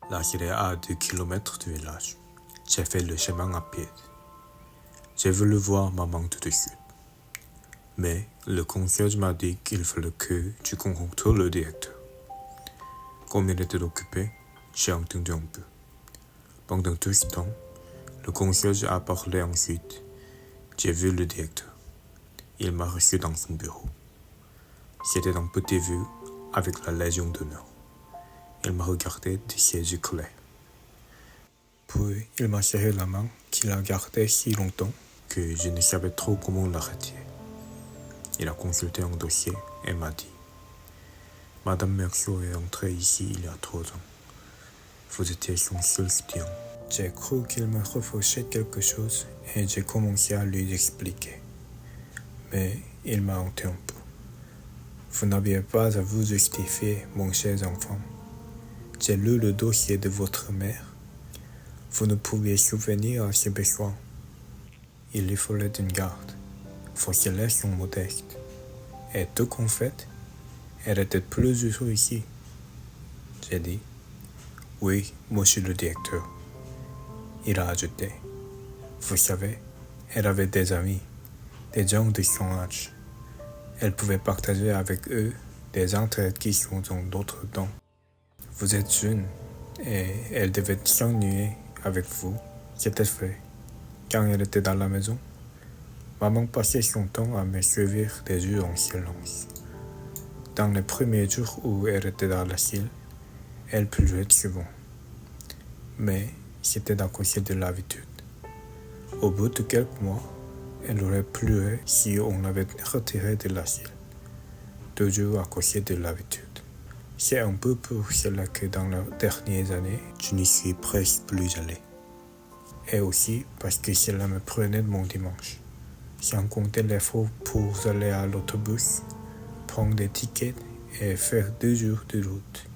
L'asile est à 2 kilomètres du village. J'ai fait le chemin à pied. J'ai voulu voir maman tout de suite. Mais le concierge m'a dit qu'il fallait que tu contactes le directeur. Comme il était occupé, j'ai entendu un peu. Pendant tout ce temps, le concierge a parlé ensuite. J'ai vu le directeur. Il m'a reçu dans son bureau. C'était un petit vieux avec la Légion d'honneur. Il m'a regardé de ses yeux clairs. Puis il m'a serré la main qu'il a gardée si longtemps que je ne savais trop comment la retirer. Il a consulté un dossier et m'a dit « Madame Merceau est entrée ici il y a 3 ans. Vous étiez son seul soutien. » J'ai cru qu'il me reprochait quelque chose et j'ai commencé à lui expliquer. Mais il m'a interrompu. « Vous n'aviez pas à vous justifier, mon cher enfant. J'ai lu le dossier de votre mère. Vous ne pouviez subvenir à ses besoins. Il lui fallait une garde. Vos salaires sont modestes. Et tout qu'en fait, elle était plus heureuse ici. » J'ai dit « Oui, monsieur le directeur. » Il a ajouté « Vous savez, elle avait des amis, des gens de son âge. Elle pouvait partager avec eux des intérêts qui sont dans d'autres temps. Vous êtes jeune et elle devait s'ennuyer avec vous. C'était vrai. Quand elle était dans la maison, maman passait son temps à me suivre des yeux en silence. Dans les premiers jours où elle était dans l'asile, elle pleurait souvent. Mais c'était à cause de l'habitude. Au bout de quelques mois, elle aurait pleuré si on l'avait retirée de l'asile. Toujours à cause de l'habitude. C'est un peu pour cela que dans les dernières années, je n'y suis presque plus allé. Et aussi parce que cela me prenait mon dimanche. Sans compter l'effort pour aller à l'autobus, prendre des tickets et faire 2 jours de route.